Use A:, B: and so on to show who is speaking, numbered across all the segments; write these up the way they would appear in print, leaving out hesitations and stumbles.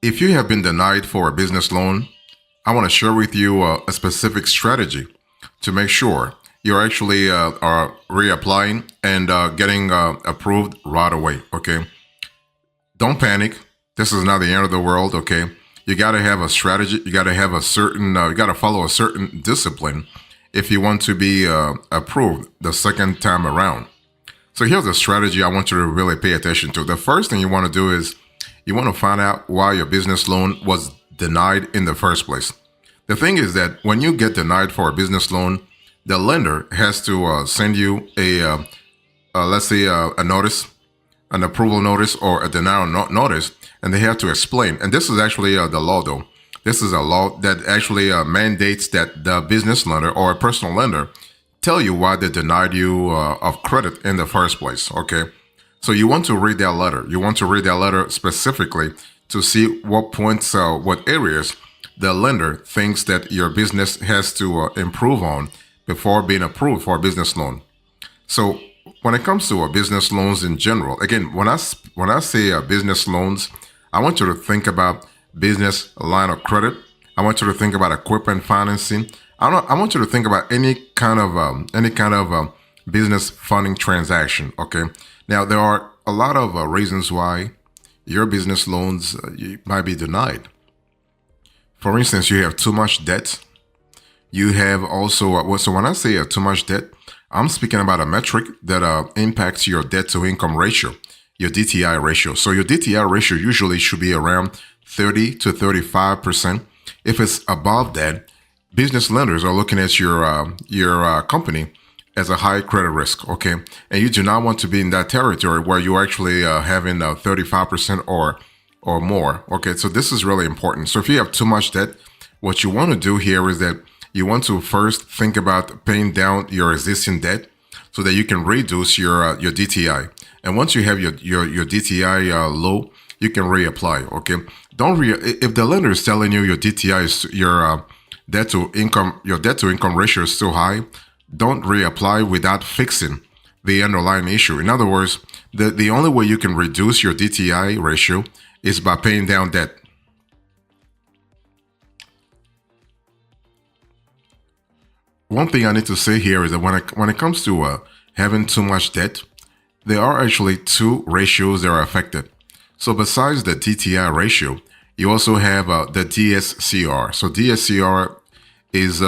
A: If you have been denied for a business loan, I want to share with you a specific strategy to make sure you're actually are reapplying and getting approved right away. Okay, don't panic. This is not the end of the world. Okay, you got to have a strategy. You got to have a certain. You got to follow a certain discipline if you want to be approved the second time around. So here's a strategy I want you to really pay attention to. The first thing you want to do is you want to find out why your business loan was denied in the first place. The thing is that when you get denied for a business loan, the lender has to send you let's say, a notice, an approval notice, or a denial notice, and they have to explain. And this is actually the law, though. This is a law that actually mandates that the business lender or a personal lender tell you why they denied you of credit in the first place. Okay. So you want to read that letter. You want to read that letter specifically to see what points, what areas the lender thinks that your business has to improve on before being approved for a business loan. So when it comes to business loans in general, again, when I say business loans, I want you to think about business line of credit. I want you to think about equipment financing. I want you to think about any kind of business funding transaction. Okay. Now there are a lot of reasons why your business loans might be denied. For instance, you have too much debt. You have also so when I say too much debt, I'm speaking about a metric that impacts your debt to income ratio, your DTI ratio. So your DTI ratio usually should be around 30 to 35%. If it's above that, business lenders are looking at your company as a high credit risk, okay? And you do not want to be in that territory where you're actually having 35% or more, okay? So this is really important. So if you have too much debt, what you want to do here is that you want to first think about paying down your existing debt so that you can reduce your DTI. And once you have your DTI low, you can reapply, okay? If the lender is telling you your DTI is your debt to income ratio is too high, don't reapply without fixing the underlying issue. In other words, the only way you can reduce your DTI ratio is by paying down debt. One thing I need to say here is that when it comes to having too much debt, there are actually two ratios that are affected. So besides the DTI ratio, you also have the DSCR. So DSCR is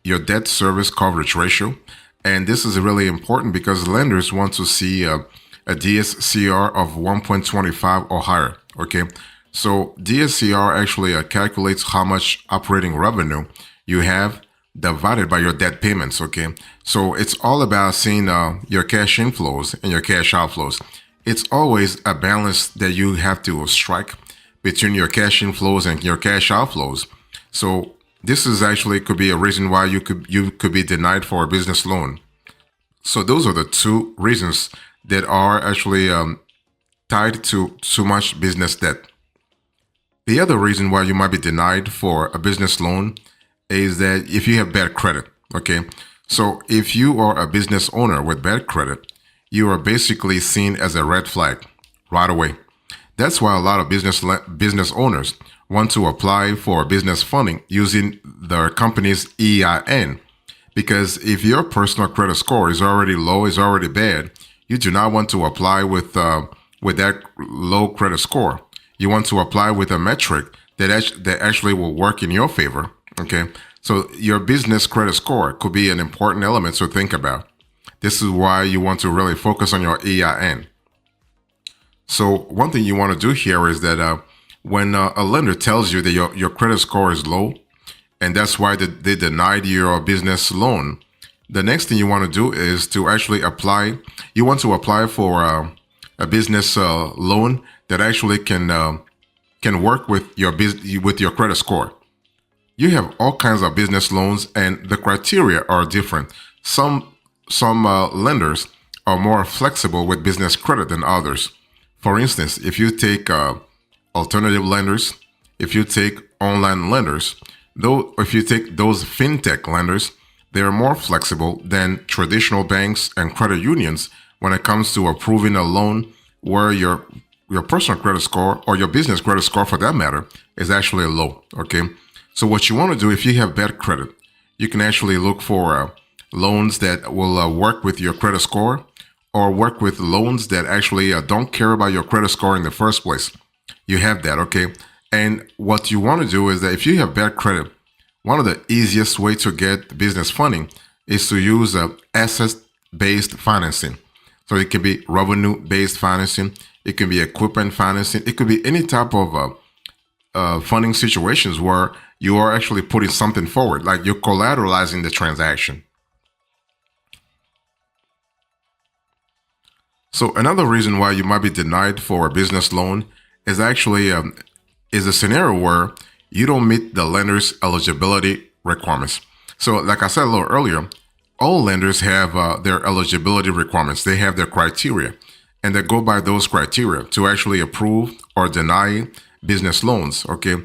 A: your debt service coverage ratio. And this is really important because lenders want to see a DSCR of 1.25 or higher. Okay. So DSCR actually calculates how much operating revenue you have divided by your debt payments. Okay. So it's all about seeing your cash inflows and your cash outflows. It's always a balance that you have to strike between your cash inflows and your cash outflows. So this is actually could be a reason why you could be denied for a business loan. So those are the two reasons that are actually tied to too much business debt. The other reason why you might be denied for a business loan is that if you have bad credit, okay? So if you are a business owner with bad credit, you are basically seen as a red flag right away. That's why a lot of business owners want to apply for business funding using their company's EIN. Because if your personal credit score is already low, is already bad, you do not want to apply with that low credit score. You want to apply with a metric that actually will work in your favor. Okay, so your business credit score could be an important element to think about. This is why you want to really focus on your EIN. So one thing you want to do here is that when a lender tells you that your credit score is low, and that's why they denied your business loan, the next thing you want to do is to actually apply. You want to apply for a business loan that actually can work with your credit score. You have all kinds of business loans, and the criteria are different. Some lenders are more flexible with business credit than others. For instance, if you take alternative lenders, if you take online lenders, though, if you take those fintech lenders, they are more flexible than traditional banks and credit unions when it comes to approving a loan where your your personal credit score or your business credit score for that matter is actually low. Okay. So what you want to do if you have bad credit, you can actually look for loans that will work with your credit score or work with loans that actually don't care about your credit score in the first place. You have that. Okay. And what you want to do is that if you have bad credit, one of the easiest way to get business funding is to use asset-based financing. So it can be revenue-based financing. It can be equipment financing. It could be any type of funding situations where you are actually putting something forward, like you're collateralizing the transaction. So another reason why you might be denied for a business loan is actually is a scenario where you don't meet the lender's eligibility requirements. So like I said a little earlier, all lenders have their eligibility requirements. They have their criteria, and they go by those criteria to actually approve or deny business loans. Okay.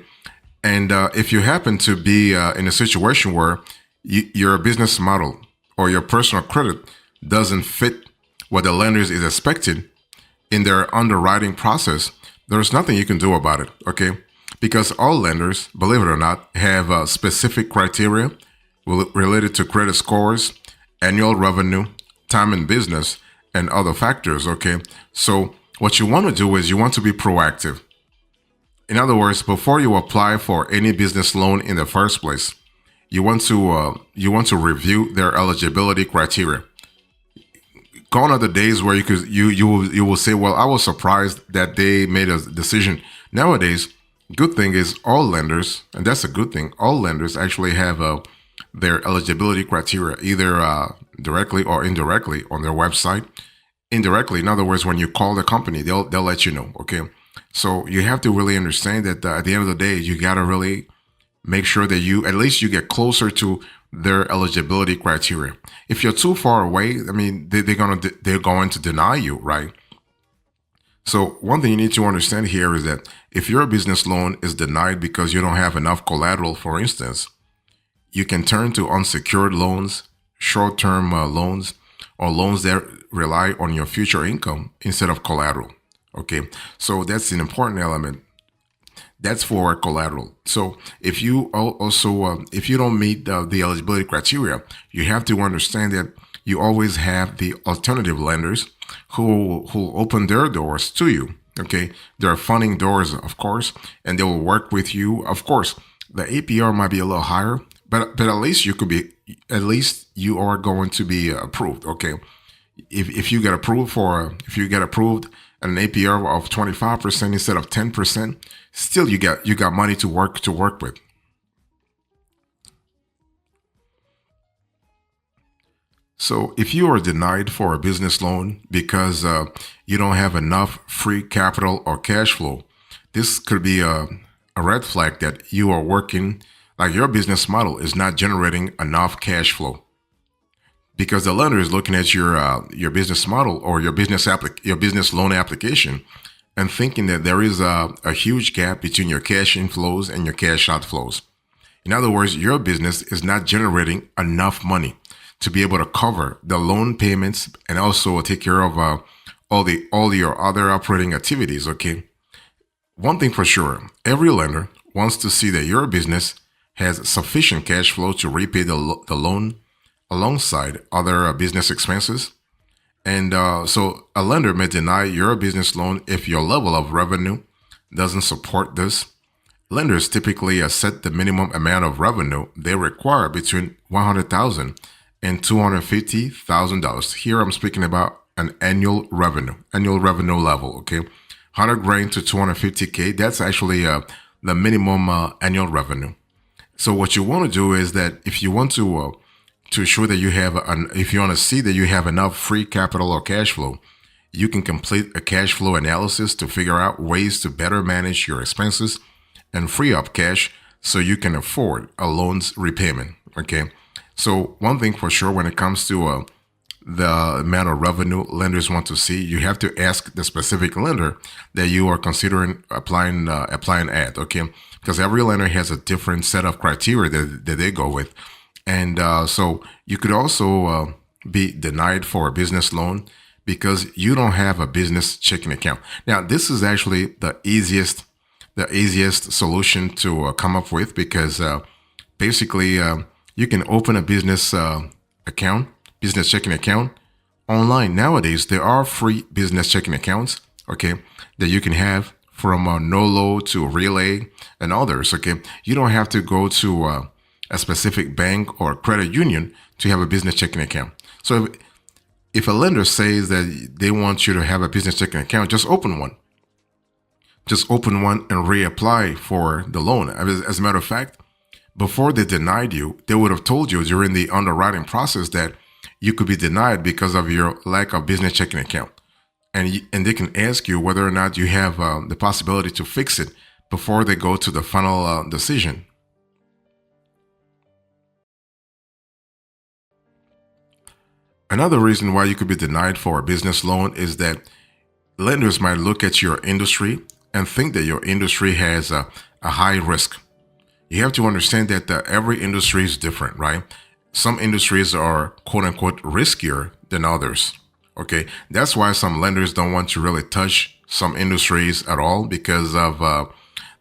A: And if you happen to be in a situation where your business model or your personal credit doesn't fit what the lenders is expected in their underwriting process, there's nothing you can do about it. Okay. Because all lenders, believe it or not, have specific criteria related to credit scores, annual revenue, time in business, and other factors. Okay. So what you want to do is you want to be proactive. In other words, before you apply for any business loan in the first place, you want to review their eligibility criteria. Gone are the days where you will say, "Well, I was surprised that they made a decision." Nowadays, good thing is all lenders, and that's a good thing. All lenders actually have their eligibility criteria either directly or indirectly on their website. Indirectly, in other words, when you call the company, they'll let you know. Okay, so you have to really understand that at the end of the day, you gotta really make sure that you at least you get closer to their eligibility criteria. If you're too far away, I mean, they're going to deny you, right? So one thing you need to understand here is that if your business loan is denied because you don't have enough collateral, for instance, you can turn to unsecured loans, short-term loans, or loans that rely on your future income instead of collateral. Okay, so that's an important element. That's for collateral. So if you also if you don't meet the eligibility criteria, you have to understand that you always have the alternative lenders who open their doors to you. Okay, they're funding doors, of course, and they will work with you. Of course, the APR might be a little higher, but at least you are going to be approved. Okay, if you get approved at an APR of 25% instead of 10%, still you got money to work with. So if you are denied for a business loan because you don't have enough free capital or cash flow, this could be a red flag that you are working like your business model is not generating enough cash flow, because the lender is looking at your business model or your business loan application and thinking that there is a huge gap between your cash inflows and your cash outflows. In other words, your business is not generating enough money to be able to cover the loan payments and also take care of all your other operating activities. Okay, one thing for sure, every lender wants to see that your business has sufficient cash flow to repay the loan alongside other business expenses. And so a lender may deny your business loan if your level of revenue doesn't support this. Lenders typically set the minimum amount of revenue they require between $100,000 and $250,000. Here I'm speaking about an annual revenue level. Okay, 100 grand to 250K. That's actually the minimum annual revenue. So what you want to do is that if you want to ensure that if you want to see that you have enough free capital or cash flow, you can complete a cash flow analysis to figure out ways to better manage your expenses and free up cash so you can afford a loan's repayment. Okay. So one thing for sure, when it comes to the amount of revenue lenders want to see, you have to ask the specific lender that you are considering applying at. Okay. Because every lender has a different set of criteria that they go with. And so you could also be denied for a business loan because you don't have a business checking account. Now, this is actually the easiest solution to come up with because basically you can open a business account, business checking account online. Nowadays, there are free business checking accounts, okay, that you can have from Nolo to Relay and others, okay. You don't have to go to a specific bank or credit union to have a business checking account. So if a lender says that they want you to have a business checking account, just open one. Just open one and reapply for the loan. As a matter of fact, before they denied you, they would have told you during the underwriting process that you could be denied because of your lack of business checking account. And they can ask you whether or not you have the possibility to fix it before they go to the final decision. Another reason why you could be denied for a business loan is that lenders might look at your industry and think that your industry has a high risk. You have to understand that every industry is different, right? Some industries are quote unquote riskier than others. Okay, that's why some lenders don't want to really touch some industries at all because of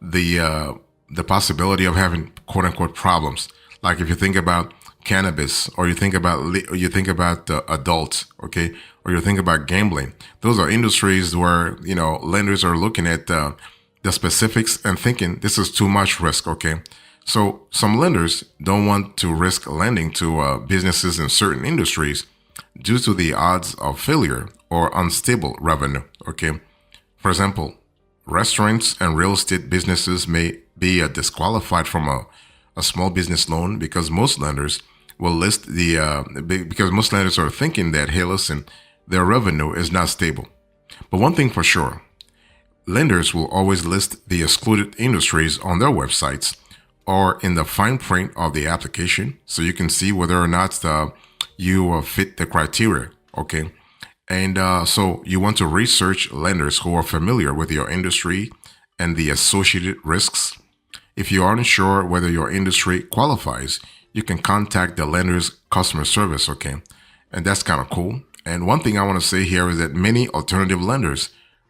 A: the possibility of having quote unquote problems. Like if you think about cannabis, or you think about adults, okay, or you think about gambling. Those are industries where lenders are looking at the specifics and thinking this is too much risk. Okay, so some lenders don't want to risk lending to businesses in certain industries due to the odds of failure or unstable revenue. Okay, for example, restaurants and real estate businesses may be disqualified from a small business loan because most lenders will list because most lenders are thinking that, hey, listen, their revenue is not stable. But one thing for sure, lenders will always list the excluded industries on their websites or in the fine print of the application, so you can see whether or not you fit the criteria. Okay, and so you want to research lenders who are familiar with your industry and the associated risks. If you aren't sure whether your industry qualifies, you can contact the lender's customer service, okay? And that's kind of cool. And one thing I want to say here is that many alternative lenders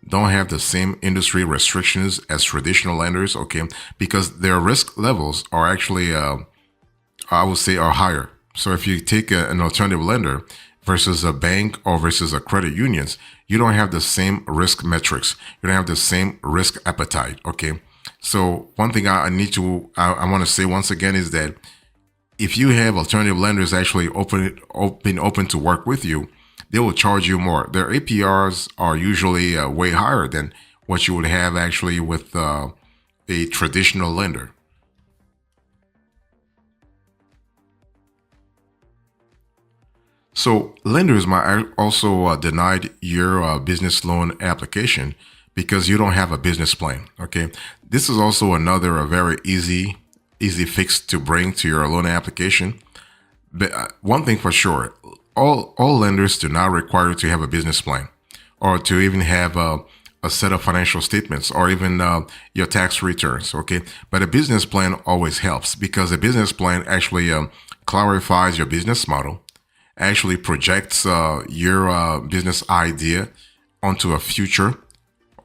A: don't have the same industry restrictions as traditional lenders, okay? Because their risk levels are actually, I would say, are higher. So if you take an alternative lender versus a bank or versus a credit unions, you don't have the same risk metrics. You don't have the same risk appetite, okay? So one thing I want to say once again is that if you have alternative lenders actually open to work with you, they will charge you more. Their APRs are usually way higher than what you would have actually with a traditional lender. So lenders might also deny your business loan application because you don't have a business plan. Okay, this is also another a very easy fix to bring to your loan application. But one thing for sure, all lenders do not require you to have a business plan or to even have a set of financial statements or even your tax returns. Okay, but a business plan always helps because a business plan actually clarifies your business model, actually projects your business idea onto a future,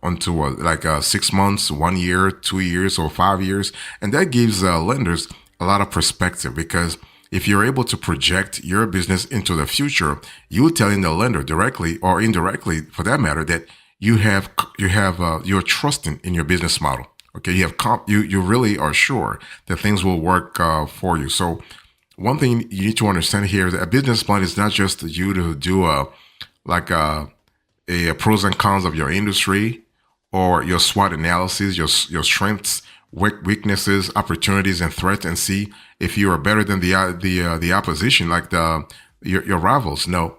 A: onto like 6 months, 1 year, 2 years, or 5 years. And that gives lenders a lot of perspective because if you're able to project your business into the future, you're telling the lender directly or indirectly, for that matter, that you're trusting in your business model. Okay, you really are sure that things will work for you. So one thing you need to understand here is that a business plan is not just you to do a pros and cons of your industry or your SWOT analysis, your strengths, weaknesses, opportunities, and threats, and see if you are better than the opposition, like your rivals. No,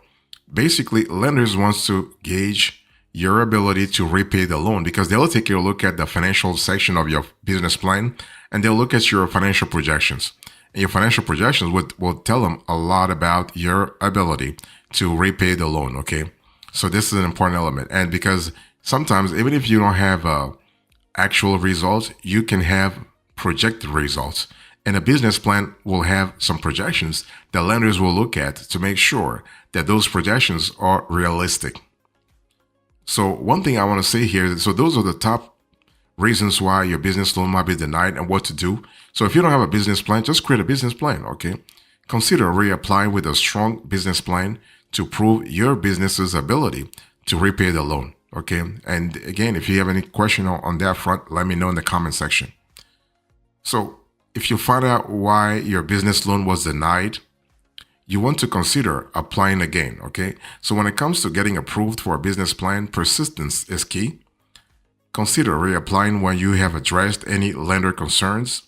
A: basically, lenders wants to gauge your ability to repay the loan because they'll take a look at the financial section of your business plan and they'll look at your financial projections. And your financial projections will tell them a lot about your ability to repay the loan. Okay, so this is an important element, and because sometimes even if you don't have actual results, you can have projected results. And a business plan will have some projections that lenders will look at to make sure that those projections are realistic. So one thing I want to say here, so those are the top reasons why your business loan might be denied and what to do. So if you don't have a business plan, just create a business plan, okay? Consider reapplying with a strong business plan to prove your business's ability to repay the loan, okay? And again, if you have any question on that front, let me know in the comment section. So if you find out why your business loan was denied, you want to consider applying again, okay? So when it comes to getting approved for a business plan, persistence is key. Consider reapplying when you have addressed any lender concerns.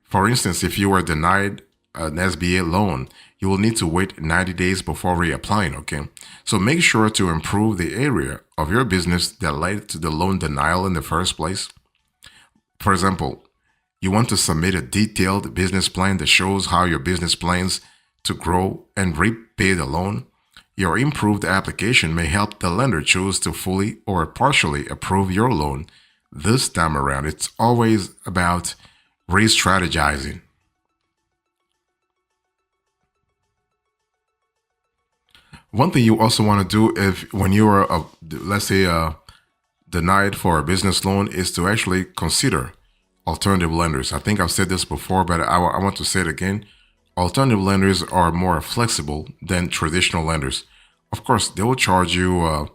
A: For instance, if you were denied an SBA loan, you will need to wait 90 days before reapplying, okay? So make sure to improve the area of your business that led to the loan denial in the first place. For example, you want to submit a detailed business plan that shows how your business plans to grow and repay the loan. Your improved application may help the lender choose to fully or partially approve your loan this time around. It's always about re-strategizing. One thing you also want to do if when you are, let's say, denied for a business loan is to actually consider alternative lenders. I think I've said this before, but I want to say it again. Alternative lenders are more flexible than traditional lenders. Of course, they will charge you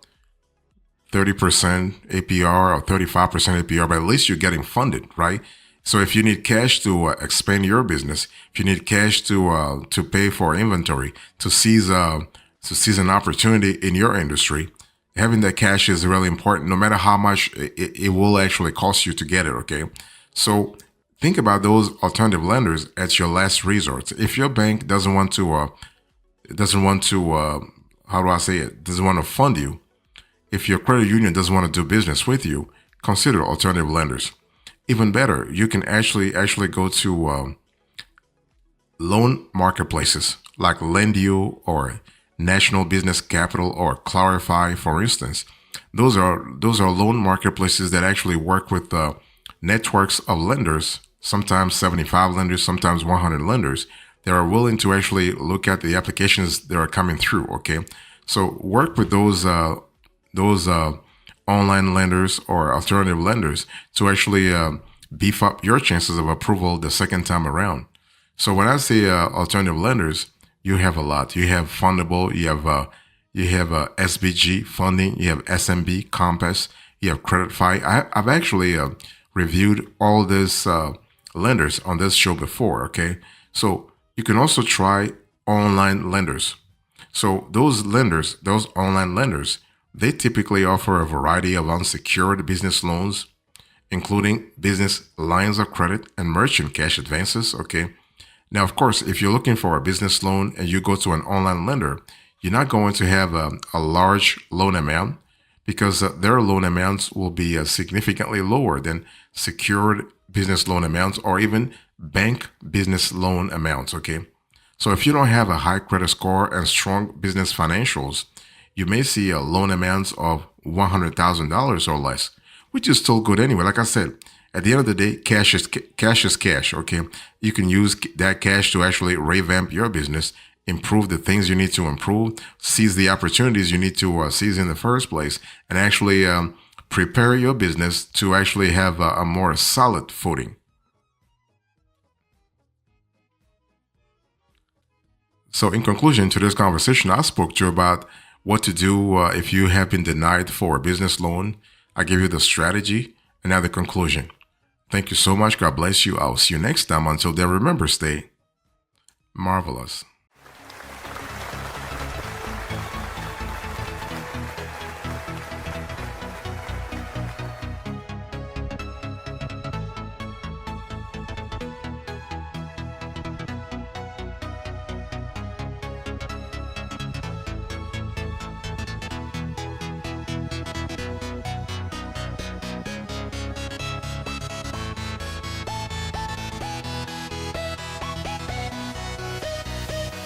A: 30% APR or 35% APR, but at least you're getting funded, right? So if you need cash to expand your business, if you need cash to pay for inventory, to seize an opportunity in your industry, having that cash is really important. No matter how much it will actually cost you to get it. Okay, so think about those alternative lenders as your last resort. If your bank doesn't want to, how do I say it? Doesn't want to fund you. If your credit union doesn't want to do business with you, consider alternative lenders. Even better, you can actually go to loan marketplaces like LendU or National Business Capital or Clarify, for instance. Those are loan marketplaces that actually work with networks of lenders, sometimes 75 lenders, sometimes 100 lenders, that are willing to actually look at the applications that are coming through. Okay, so work with those online lenders or alternative lenders to actually beef up your chances of approval the second time around. So when I say alternative lenders, you have a lot. You have Fundable, you have SBG funding, you have SMB, Compass, you have CreditFi. I've actually reviewed all these lenders on this show before. Okay, so you can also try online lenders. So those lenders, those online lenders, they typically offer a variety of unsecured business loans, including business lines of credit and merchant cash advances. Okay. Now, of course, if you're looking for a business loan and you go to an online lender, you're not going to have a large loan amount because their loan amounts will be significantly lower than secured business loan amounts or even bank business loan amounts. Okay. So if you don't have a high credit score and strong business financials, you may see loan amounts of $100,000 or less, which is still good anyway. Like I said, at the end of the day, cash is cash. Okay, you can use that cash to actually revamp your business, improve the things you need to improve, seize the opportunities you need to seize in the first place, and actually prepare your business to actually have a more solid footing. So in conclusion to this conversation, I spoke to you about what to do if you have been denied for a business loan. I gave you the strategy and now the conclusion. Thank you so much. God bless you. I'll see you next time. Until then, remember, stay marvelous.